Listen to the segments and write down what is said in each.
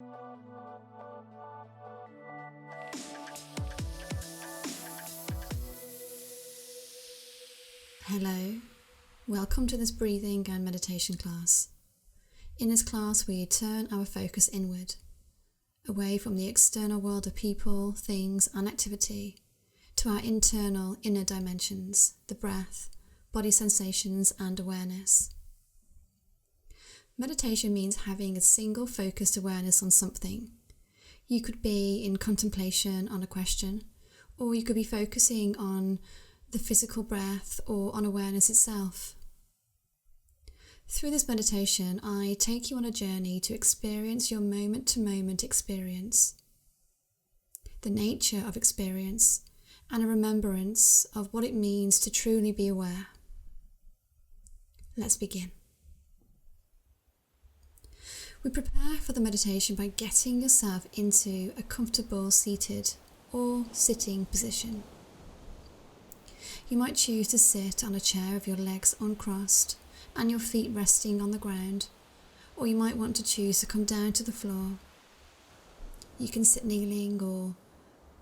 Hello, welcome to this breathing and meditation class. In this class we turn our focus inward, away from the external world of people, things and activity, to our internal inner dimensions, the breath, body sensations and awareness. Meditation means having a single focused awareness on something. You could be in contemplation on a question, or you could be focusing on the physical breath or on awareness itself. Through this meditation, I take you on a journey to experience your moment-to-moment experience, the nature of experience, and a remembrance of what it means to truly be aware. Let's begin. We prepare for the meditation by getting yourself into a comfortable seated or sitting position. You might choose to sit on a chair with your legs uncrossed and your feet resting on the ground, or you might want to choose to come down to the floor. You can sit kneeling or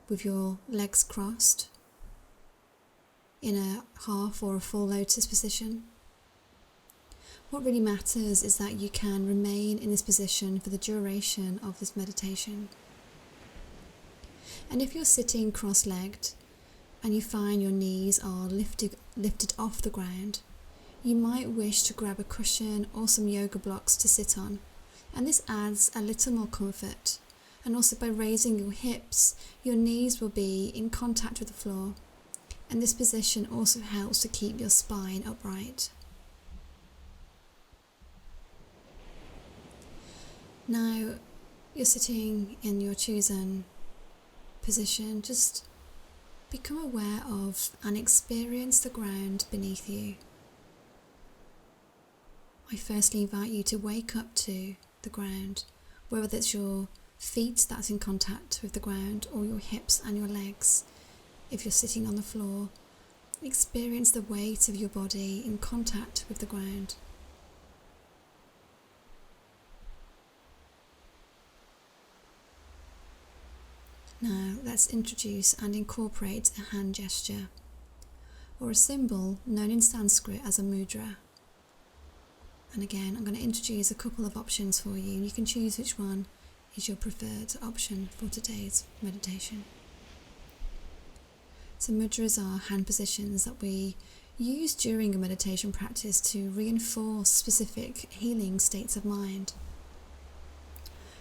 with your legs crossed in a half or a full lotus position. What really matters is that you can remain in this position for the duration of this meditation. And if you're sitting cross-legged, and you find your knees are lifted off the ground, you might wish to grab a cushion or some yoga blocks to sit on, and this adds a little more comfort. And also by raising your hips, your knees will be in contact with the floor, and this position also helps to keep your spine upright. Now you're sitting in your chosen position, just become aware of and experience the ground beneath you. I firstly invite you to wake up to the ground, whether it's your feet that's in contact with the ground or your hips and your legs. If you're sitting on the floor, experience the weight of your body in contact with the ground. Now let's introduce and incorporate a hand gesture, or a symbol known in Sanskrit as a mudra. And again, I'm going to introduce a couple of options for you. You can choose which one is your preferred option for today's meditation. So mudras are hand positions that we use during a meditation practice to reinforce specific healing states of mind.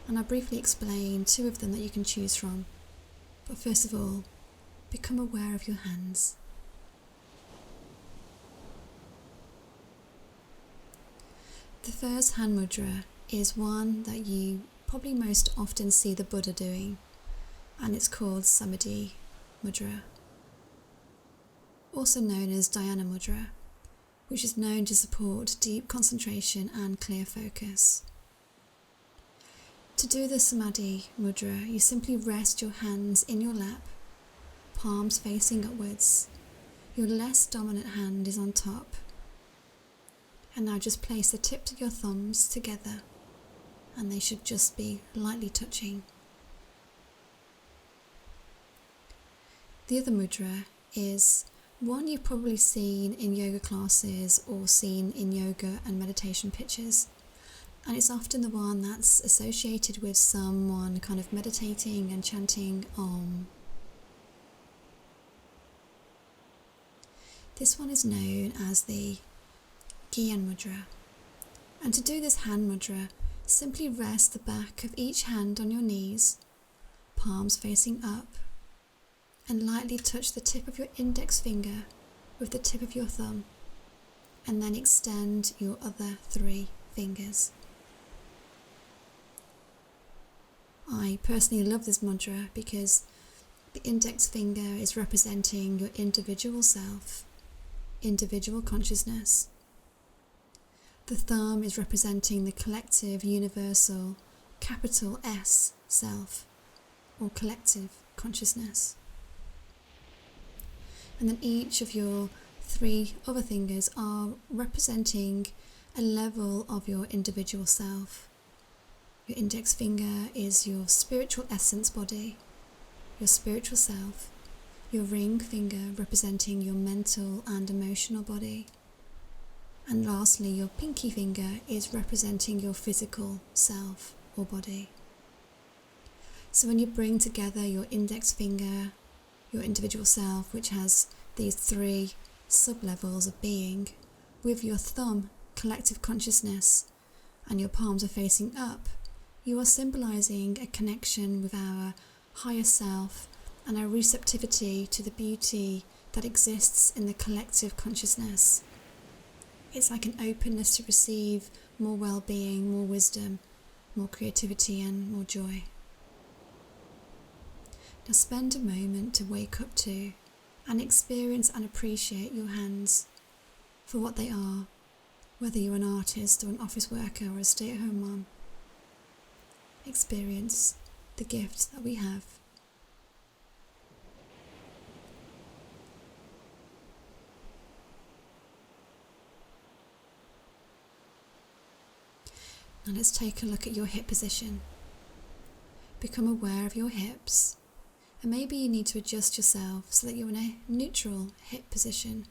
And I'll briefly explain two of them that you can choose from. But first of all, become aware of your hands. The first hand mudra is one that you probably most often see the Buddha doing, and it's called Samadhi mudra, also known as Dhyana mudra, which is known to support deep concentration and clear focus. To do the Samadhi mudra, you simply rest your hands in your lap, palms facing upwards. Your less dominant hand is on top. And now just place the tips of your thumbs together, and they should just be lightly touching. The other mudra is one you've probably seen in yoga classes or seen in yoga and meditation pictures. And it's often the one that's associated with someone kind of meditating and chanting Om. This one is known as the Gyan mudra. And to do this hand mudra, simply rest the back of each hand on your knees, palms facing up, and lightly touch the tip of your index finger with the tip of your thumb, and then extend your other 3 fingers. I personally love this mudra because the index finger is representing your individual self, individual consciousness. The thumb is representing the collective, universal, capital S self, or collective consciousness. And then each of your 3 other fingers are representing a level of your individual self. Your index finger is your spiritual essence body, your spiritual self. Your ring finger representing your mental and emotional body. And lastly, your pinky finger is representing your physical self or body. So when you bring together your index finger, your individual self, which has these 3 sub-levels of being, with your thumb, collective consciousness, and your palms are facing up, you are symbolizing a connection with our higher self and our receptivity to the beauty that exists in the collective consciousness. It's like an openness to receive more well-being, more wisdom, more creativity and more joy. Now spend a moment to wake up to and experience and appreciate your hands for what they are, whether you're an artist or an office worker or a stay-at-home mom. Experience the gift that we have. Now let's take a look at your hip position. Become aware of your hips, and maybe you need to adjust yourself so that you're in a neutral hip position.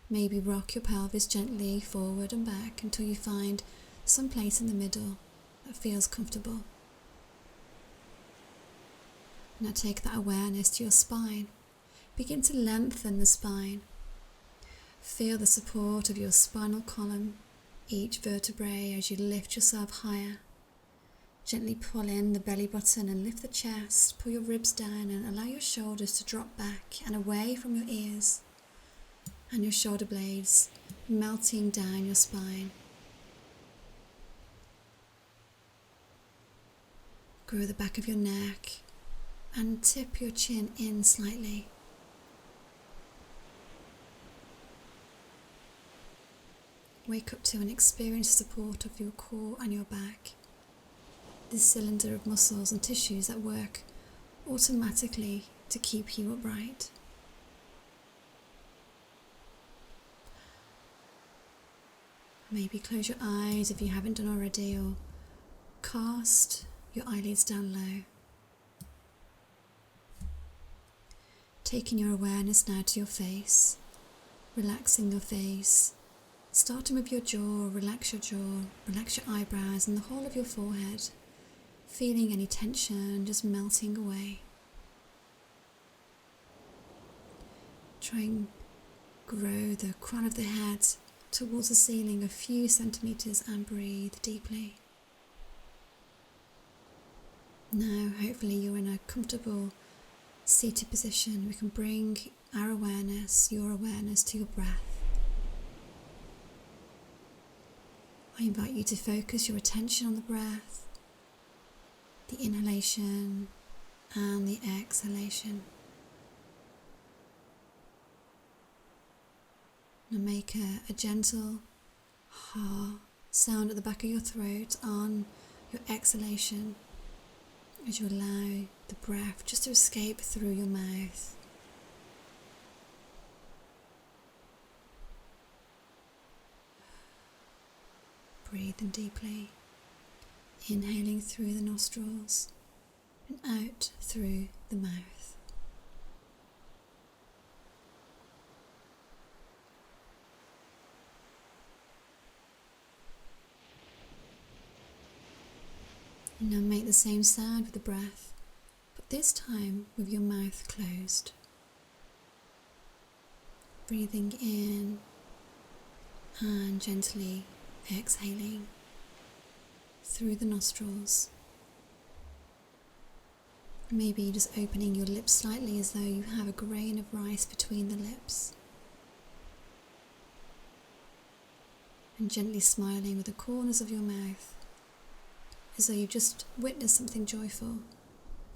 Maybe rock your pelvis gently forward and back until you find some place in the middle that feels comfortable. Now take that awareness to your spine. Begin to lengthen the spine. Feel the support of your spinal column, each vertebrae as you lift yourself higher. Gently pull in the belly button and lift the chest. Pull your ribs down and allow your shoulders to drop back and away from your ears and your shoulder blades, melting down your spine. Grow the back of your neck and tip your chin in slightly. Wake up to and experience the support of your core and your back. This cylinder of muscles and tissues that work automatically to keep you upright. Maybe close your eyes if you haven't done already, or cast your eyelids down low. Taking your awareness now to your face, relaxing your face. Starting with your jaw, relax your eyebrows and the whole of your forehead, feeling any tension just melting away. Try and grow the crown of the head towards the ceiling a few centimeters and breathe deeply. Now, hopefully you're in a comfortable seated position. We can bring our awareness, your awareness, to your breath. I invite you to focus your attention on the breath, the inhalation and the exhalation. Now make a gentle ha sound at the back of your throat on your exhalation as you allow the breath just to escape through your mouth. Breathe in deeply, inhaling through the nostrils and out through the mouth. And now make the same sound with the breath, but this time with your mouth closed. Breathing in and gently exhaling through the nostrils. Maybe just opening your lips slightly as though you have a grain of rice between the lips. And gently smiling with the corners of your mouth as though you've just witnessed something joyful.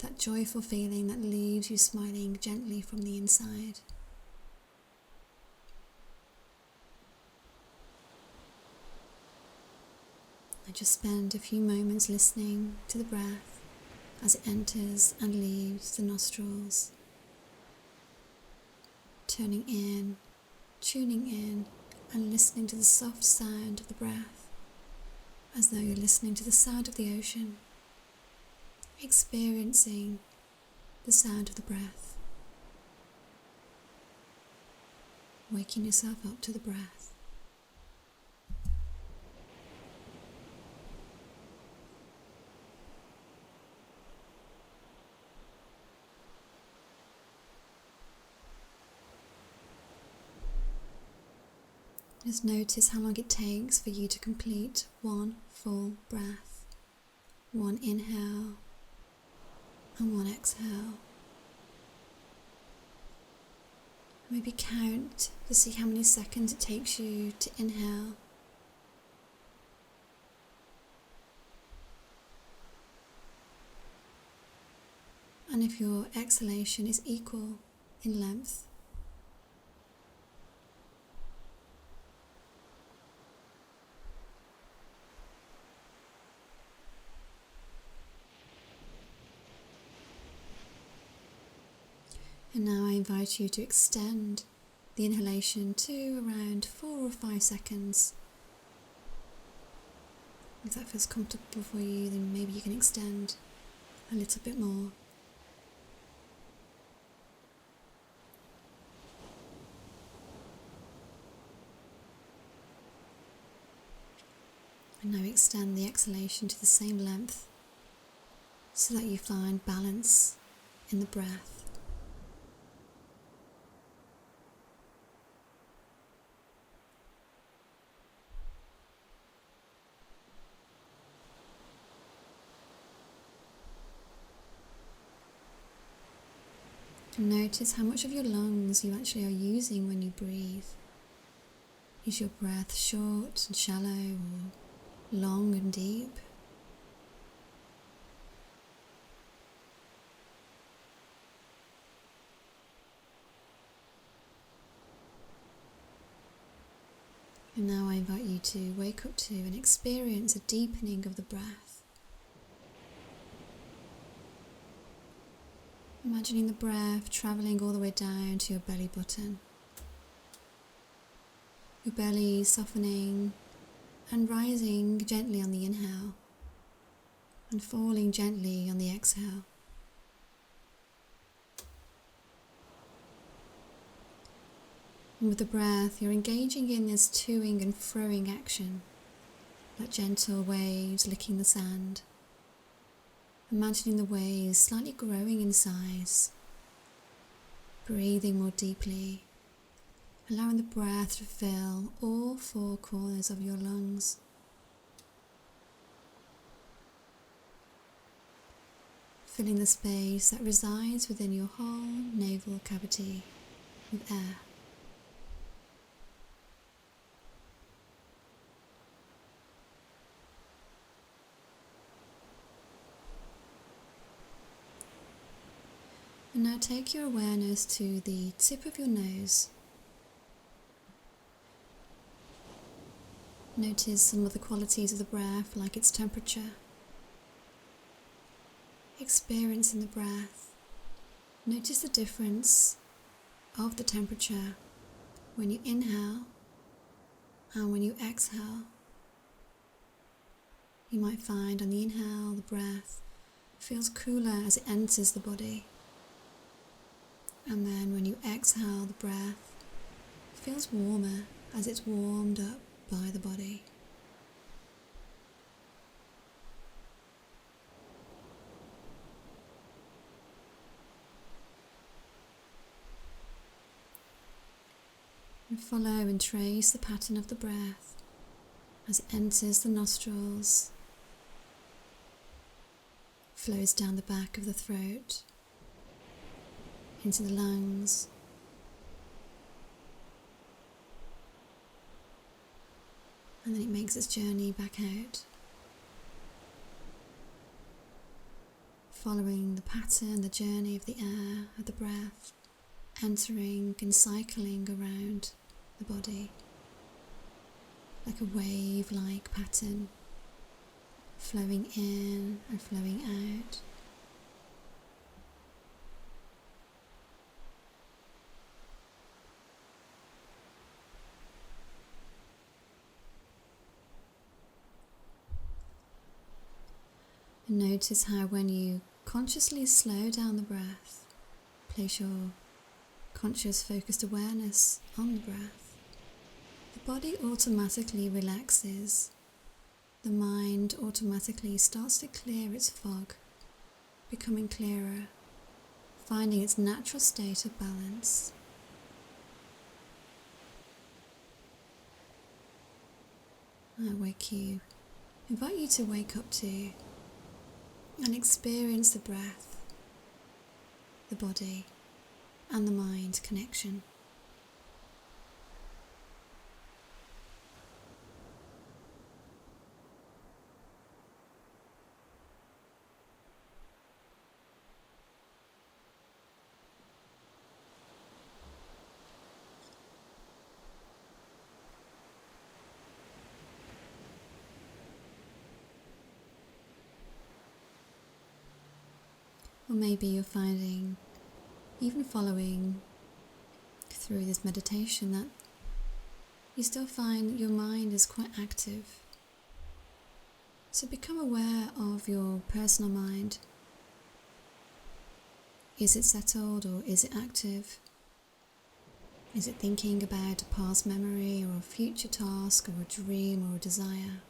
That joyful feeling that leaves you smiling gently from the inside. I just spend a few moments listening to the breath as it enters and leaves the nostrils. Tuning in, tuning in, and listening to the soft sound of the breath, as though you're listening to the sound of the ocean. experiencing the sound of the breath, waking yourself up to the breath. Just notice how long it takes for you to complete one full breath, one inhale and one exhale. Maybe count to see how many seconds it takes you to inhale and if your exhalation is equal in length. And now I invite you to extend the inhalation to around 4 or 5 seconds. If that feels comfortable for you, then maybe you can extend a little bit more. And now extend the exhalation to the same length so that you find balance in the breath. And notice how much of your lungs you actually are using when you breathe. Is your breath short and shallow or long and deep? And now I invite you to wake up to and experience a deepening of the breath. Imagining the breath travelling all the way down to your belly button. Your belly softening and rising gently on the inhale and falling gently on the exhale. And with the breath, you're engaging in this toing and froing action, like gentle waves licking the sand. Imagining the waves slightly growing in size, breathing more deeply, allowing the breath to fill all 4 corners of your lungs. Filling the space that resides within your whole navel cavity with air. And now take your awareness to the tip of your nose. Notice some of the qualities of the breath, like its temperature. Experiencing the breath. Notice the difference of the temperature when you inhale and when you exhale. You might find on the inhale the breath feels cooler as it enters the body. And then when you exhale, the breath feels warmer as it's warmed up by the body. And follow and trace the pattern of the breath as it enters the nostrils, flows down the back of the throat, into the lungs, and then it makes its journey back out, following the pattern, the journey of the air, of the breath, entering and cycling around the body, like a wave-like pattern, flowing in and flowing out. And notice how when you consciously slow down the breath. Place your conscious focused awareness on the breath. The body automatically relaxes. The mind automatically starts to clear its fog, becoming clearer, finding its natural state of balance. I invite you to wake up to and experience the breath, the body, and the mind connection. Or maybe you're finding, even following through this meditation, that you still find your mind is quite active. So become aware of your personal mind. Is it settled or is it active? Is it thinking about a past memory or a future task or a dream or a desire?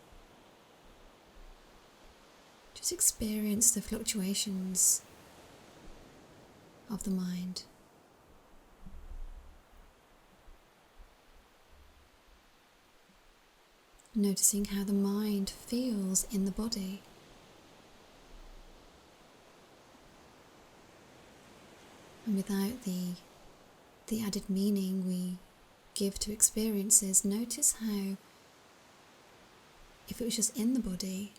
Just experience the fluctuations of the mind. Noticing how the mind feels in the body. And without the added meaning we give to experiences, notice how, if it was just in the body,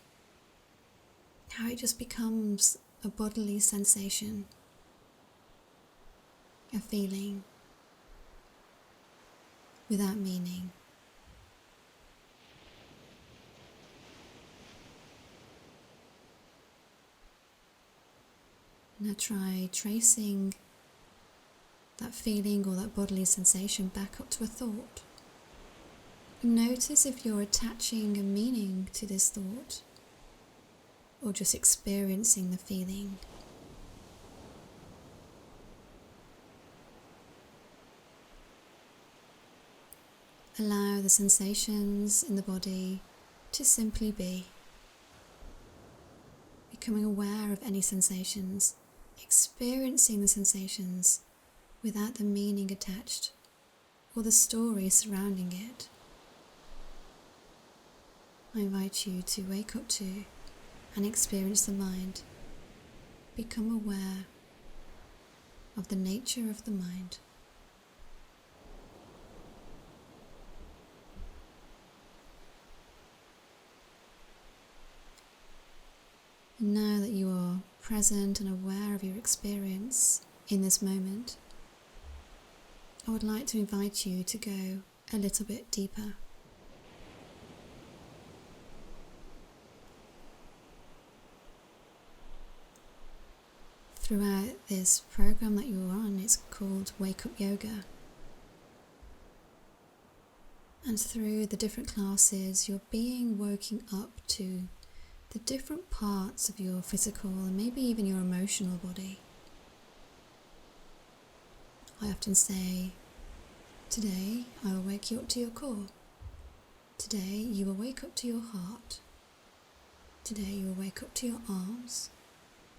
how it just becomes a bodily sensation, a feeling, without meaning. Now try tracing that feeling or that bodily sensation back up to a thought. Notice if you're attaching a meaning to this thought or just experiencing the feeling. Allow the sensations in the body to simply be. Becoming aware of any sensations, experiencing the sensations without the meaning attached or the story surrounding it. I invite you to wake up to and experience the mind. Become aware of the nature of the mind. And now that you are present and aware of your experience in this moment, I would like to invite you to go a little bit deeper. Throughout this program that you're on, it's called Wake Up Yoga. And through the different classes, you're being woken up to the different parts of your physical and maybe even your emotional body. I often say, today I will wake you up to your core. Today you will wake up to your heart. Today you will wake up to your arms,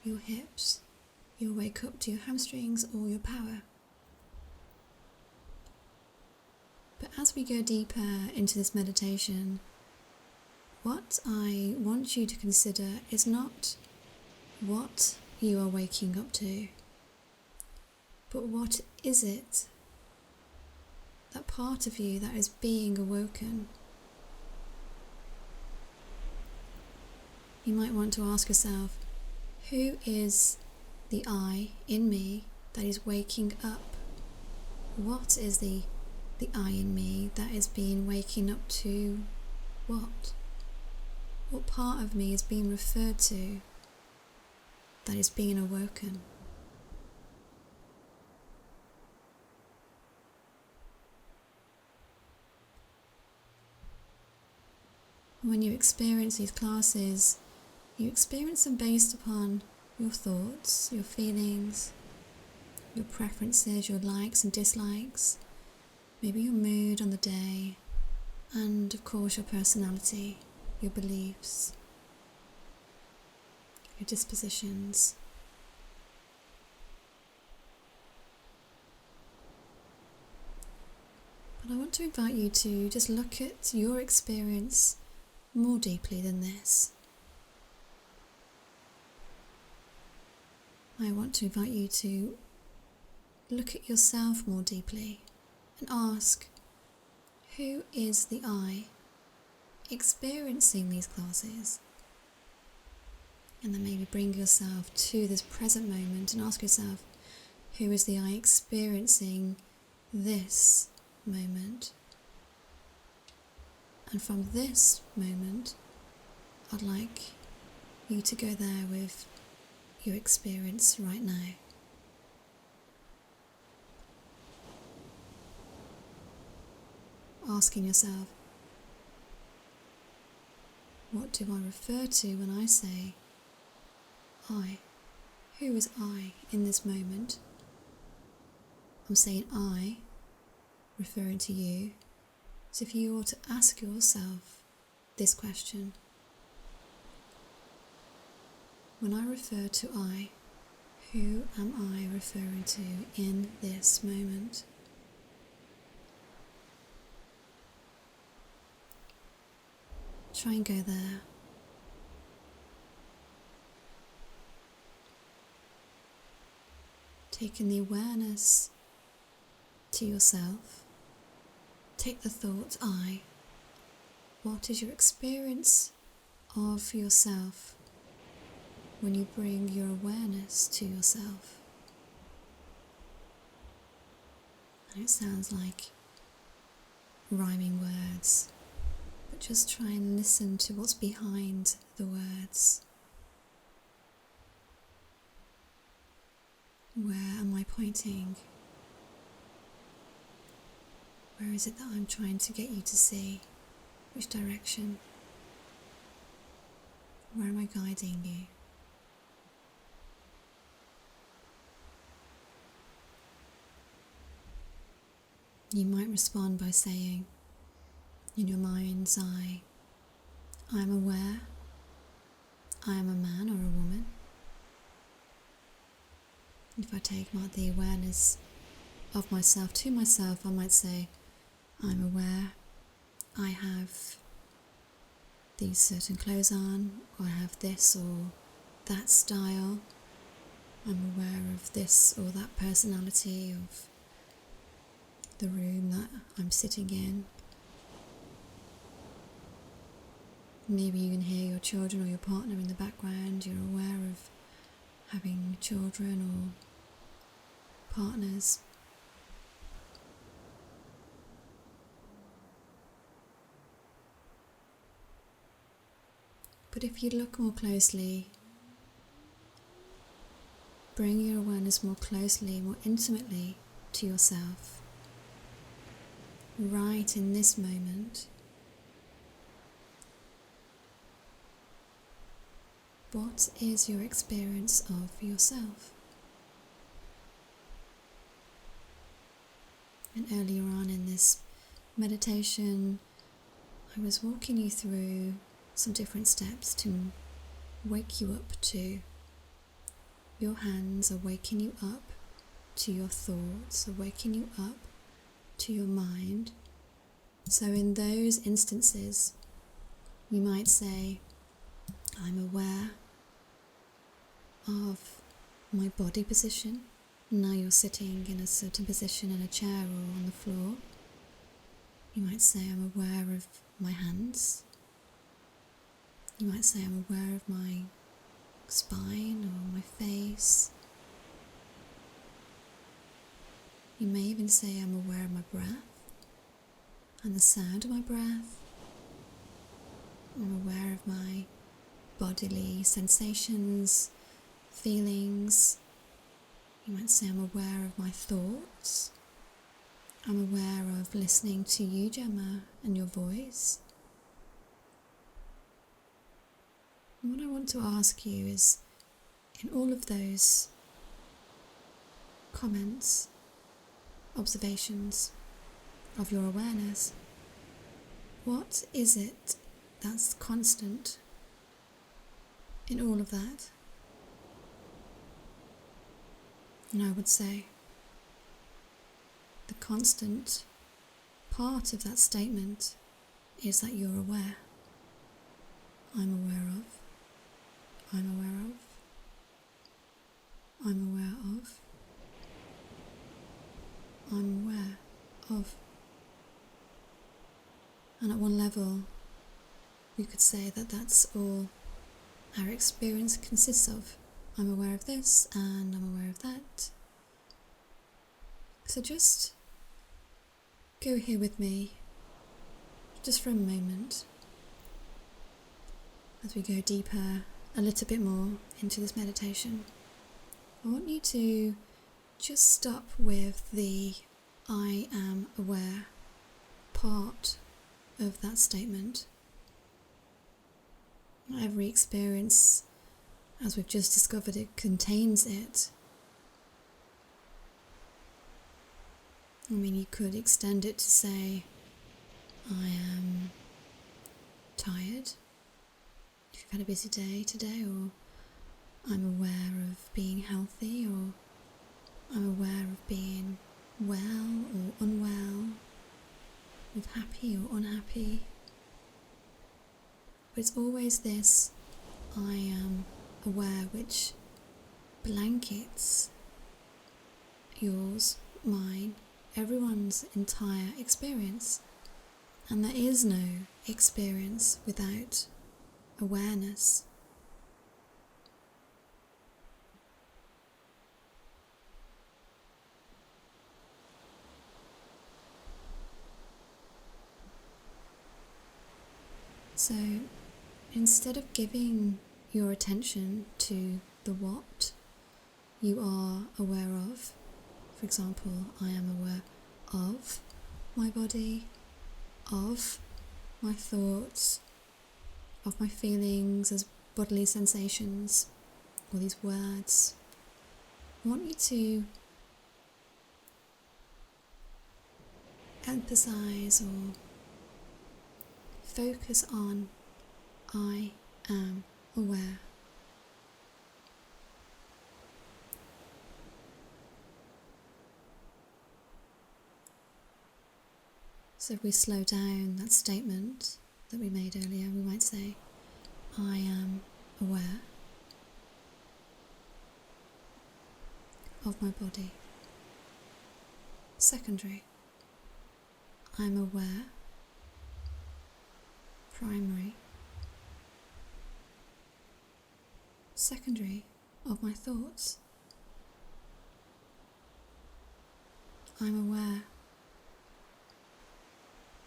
your hips. You'll wake up to your hamstrings or your power. But as we go deeper into this meditation, what I want you to consider is not what you are waking up to, but what is it, that part of you that is being awoken. You might want to ask yourself, who is the I in me that is waking up? What is the I in me that is being waking up to what? What part of me is being referred to that is being awoken? When you experience these classes, you experience them based upon your thoughts, your feelings, your preferences, your likes and dislikes, maybe your mood on the day, and of course your personality, your beliefs, your dispositions. But I want to invite you to just look at your experience more deeply than this. I want to invite you to look at yourself more deeply and ask, who is the I experiencing these classes? And then maybe bring yourself to this present moment and ask yourself, who is the I experiencing this moment? And from this moment, I'd like you to go there with your experience right now. Asking yourself, what do I refer to when I say I? Who is I in this moment? I'm saying I, referring to you. So if you were to ask yourself this question, when I refer to I, who am I referring to in this moment? Try and go there. Taking the awareness to yourself. Take the thought I. What is your experience of yourself when you bring your awareness to yourself? And it sounds like rhyming words, but just try and listen to what's behind the words. Where am I pointing? Where is it that I'm trying to get you to see? Which direction? Where am I guiding you? You might respond by saying, in your mind's eye, I am aware, I am a man or a woman. If I take the awareness of myself to myself, I might say, I'm aware, I have these certain clothes on, or I have this or that style. I'm aware of this or that personality, of the room that I'm sitting in. Maybe you can hear your children or your partner in the background. You're aware of having children or partners. But if you look more closely, bring your awareness more closely, more intimately to yourself, right in this moment. What is your experience of yourself? And earlier on in this meditation, I was walking you through some different steps to wake you up to. Your hands are waking you up to your thoughts, are waking you up to your mind. So in those instances, you might say, I'm aware of my body position. Now you're sitting in a certain position in a chair or on the floor. You might say, I'm aware of my hands. You might say, I'm aware of my spine or my face. You may even say, I'm aware of my breath and the sound of my breath. I'm aware of my bodily sensations, feelings. You might say, I'm aware of my thoughts. I'm aware of listening to you, Gemma, and your voice. And what I want to ask you is, in all of those comments, observations of your awareness, what is it that's constant in all of that? And I would say the constant part of that statement is that you're aware. I'm aware of. I'm aware of. I'm aware of. I'm aware of. And at one level, we could say that that's all our experience consists of. I'm aware of this and I'm aware of that. So just go here with me, just for a moment, as we go deeper, a little bit more into this meditation. I want you to just stop with the I am aware part of that statement. Every experience, as we've just discovered, it contains it. I mean, you could extend it to say, I am tired, if you've had a busy day today, or I'm aware of being healthy, or I'm aware of being well or unwell, of happy or unhappy. But it's always this I am aware which blankets yours, mine, everyone's entire experience. And there is no experience without awareness. So instead of giving your attention to the what you are aware of, for example, I am aware of my body, of my thoughts, of my feelings as bodily sensations, all these words, I want you to emphasize or focus on I am aware. So if we slow down that statement that we made earlier, we might say, I am aware of my body. Secondary, I'm aware. Primary, secondary of my thoughts. I'm aware.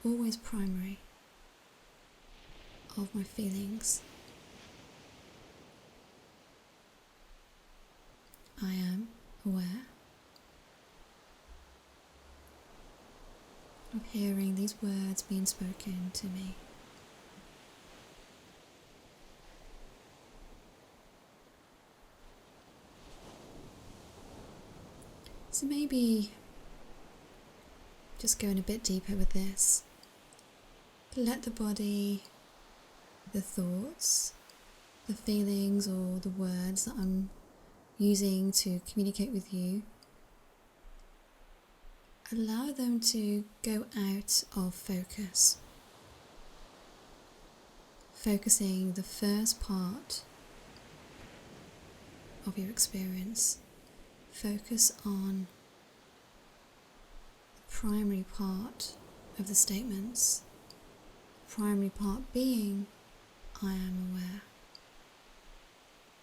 Always primary of my feelings. I am aware of hearing these words being spoken to me. So maybe just going a bit deeper with this. Let the body, the thoughts, the feelings or the words that I'm using to communicate with you, allow them to go out of focus. Focusing the first part of your experience. Focus on the primary part of the statements. Primary part being, I am aware.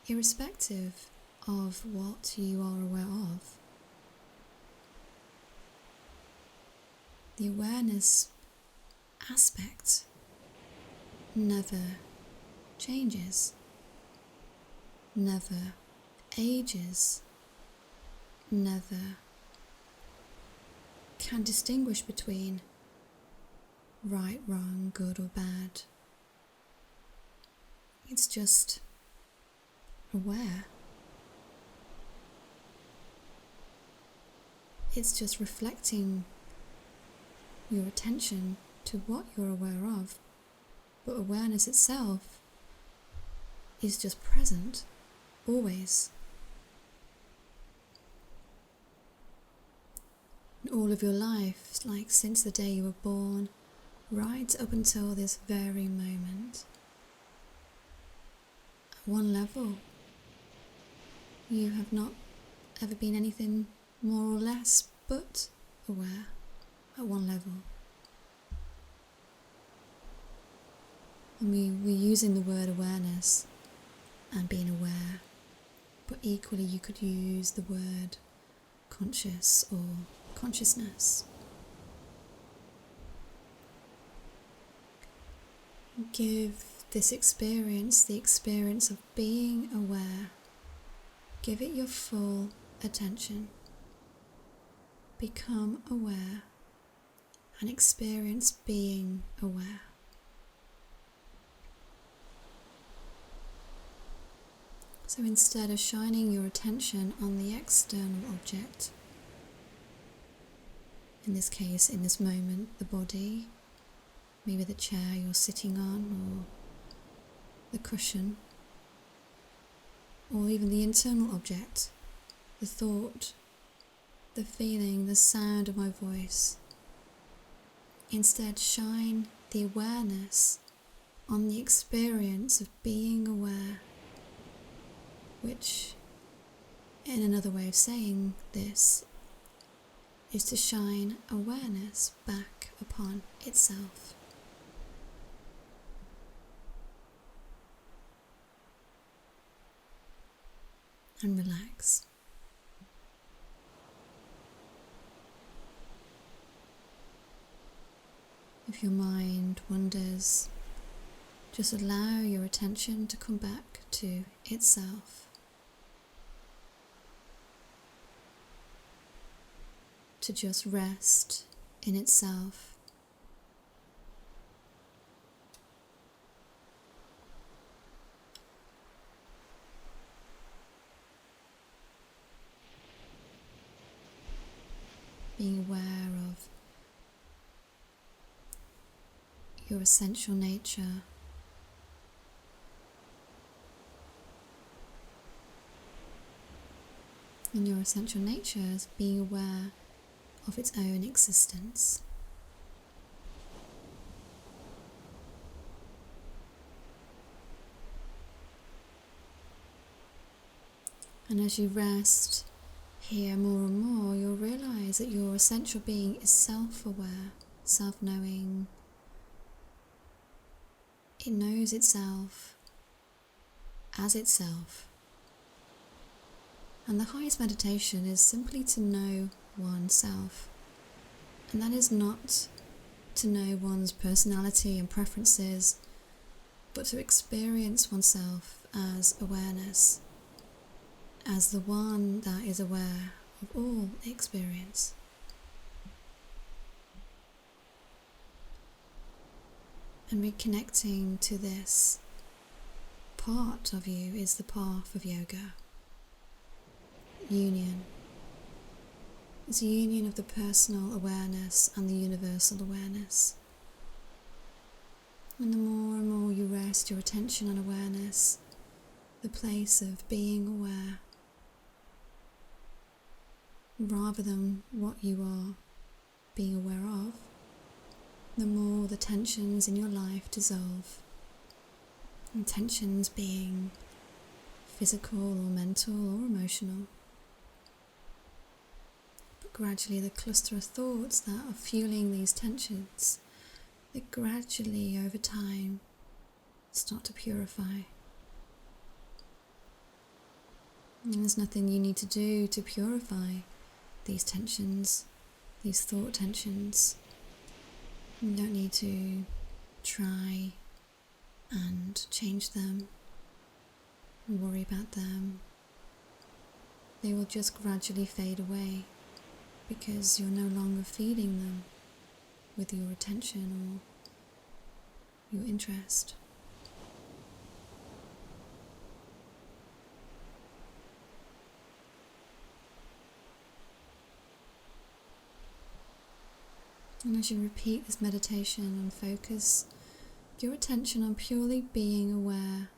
Irrespective of what you are aware of. The awareness aspect never changes, never ages, never can distinguish between right, wrong, good or bad. It's just aware it's just reflecting your attention to what you're aware of. But awareness itself is just present, always. In all of your life, like since the day you were born, right up until this very moment. At one level, you have not ever been anything more or less but aware at one level. And we're using the word awareness and being aware, but equally you could use the word conscious or consciousness. Give this experience the experience of being aware. Give it your full attention. Become aware and experience being aware. So instead of shining your attention on the external object, in this case, in this moment, the body, maybe the chair you're sitting on, or the cushion, or even the internal object, the thought, the feeling, the sound of my voice. Instead, shine the awareness on the experience of being aware, which, in another way of saying this, is to shine awareness back upon itself. And relax. If your mind wanders, just allow your attention to come back to itself. To just rest in itself. Being aware of your essential nature. And your essential nature is being aware of its own existence. And as you rest here more and more, you'll realize that your essential being is self-aware, self-knowing. It knows itself as itself. And the highest meditation is simply to know oneself. And that is not to know one's personality and preferences, but to experience oneself as awareness, as the one that is aware of all experience. And reconnecting to this part of you is the path of yoga. Union. It's a union of the personal awareness and the universal awareness. And the more and more you rest your attention on awareness, the place of being aware, rather than what you are being aware of, the more the tensions in your life dissolve. And tensions being physical or mental or emotional. But gradually the cluster of thoughts that are fueling these tensions, they gradually over time start to purify. And there's nothing you need to do to purify these tensions, these thought tensions. You don't need to try and change them, worry about them. They will just gradually fade away because you're no longer feeding them with your attention or your interest. And as you repeat this meditation and focus your attention on purely being aware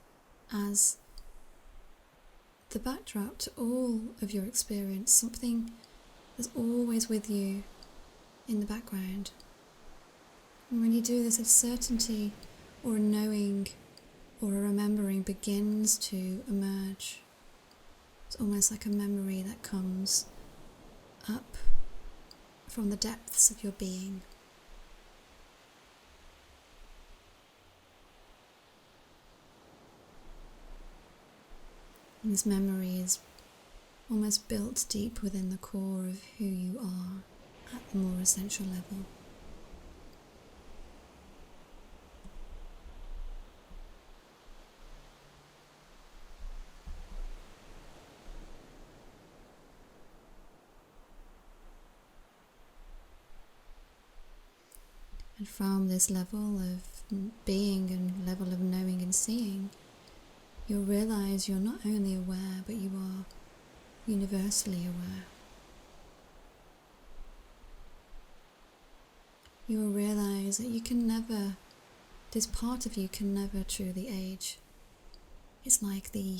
as the backdrop to all of your experience, something that's always with you in the background. And when you do this, a certainty or a knowing or a remembering begins to emerge. It's almost like a memory that comes up from the depths of your being. And this memory is almost built deep within the core of who you are at the more essential level. And from this level of being and level of knowing and seeing, you'll realize you're not only aware, but you are universally aware. You will realize that this part of you can never truly age. It's like the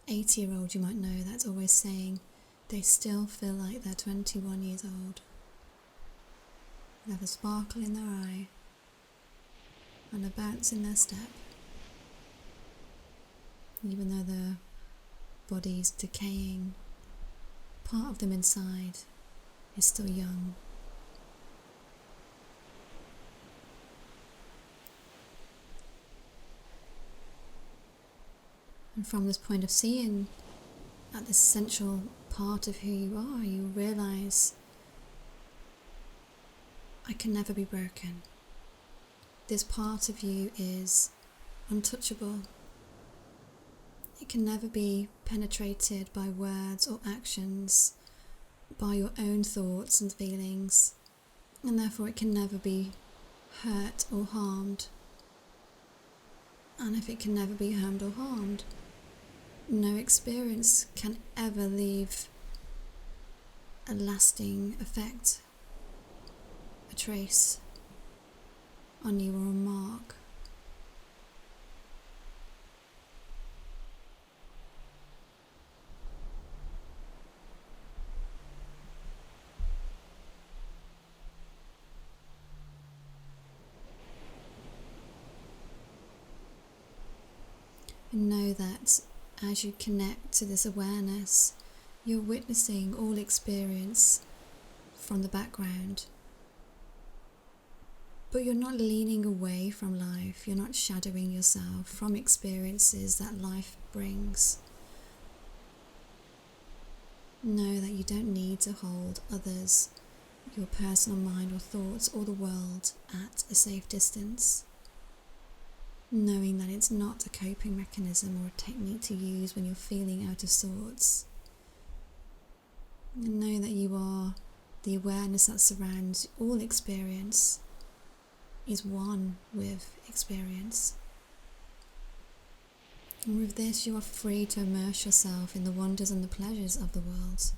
80-year-old you might know that's always saying they still feel like they're 21 years old. They have a sparkle in their eye and a bounce in their step. Even though their body's decaying, part of them inside is still young. And from this point of seeing, at this essential part of who you are, you realize, I can never be broken. This part of you is untouchable. It can never be penetrated by words or actions, by your own thoughts and feelings, and therefore it can never be hurt or harmed. And if it can never be harmed or harmed, no experience can ever leave a lasting effect, a trace on you or a mark. And know that as you connect to this awareness, you're witnessing all experience from the background. But you're not leaning away from life, you're not shadowing yourself from experiences that life brings. Know that you don't need to hold others, your personal mind or thoughts, or the world at a safe distance. Knowing that it's not a coping mechanism or a technique to use when you're feeling out of sorts. And know that you are the awareness that surrounds all experience, is one with experience. And with this, you are free to immerse yourself in the wonders and the pleasures of the world.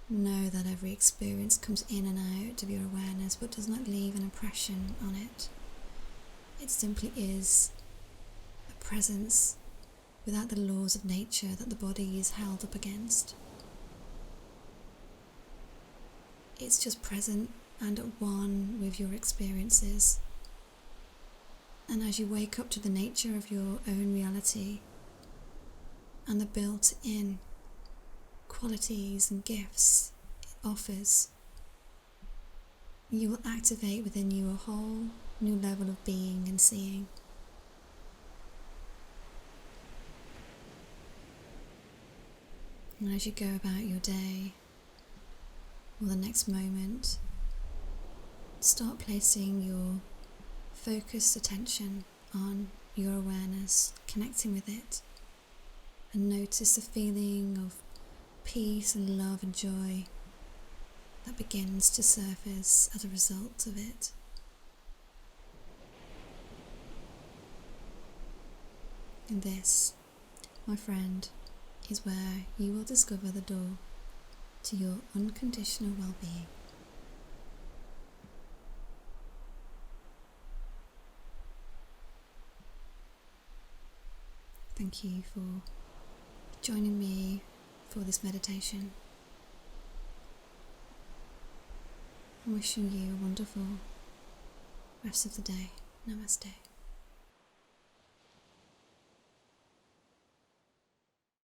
Know that every experience comes in and out of your awareness, but does not leave an impression on it. It simply is a presence without the laws of nature that the body is held up against. It's just present and at one with your experiences. And as you wake up to the nature of your own reality and the built-in qualities and gifts it offers, you will activate within you a whole new level of being and seeing. And as you go about your day or the next moment, start placing your focused attention on your awareness, connecting with it, and notice the feeling of peace and love and joy that begins to surface as a result of it. And this, my friend, is where you will discover the door to your unconditional well-being. Thank you for joining me for this meditation. I'm wishing you a wonderful rest of the day. Namaste.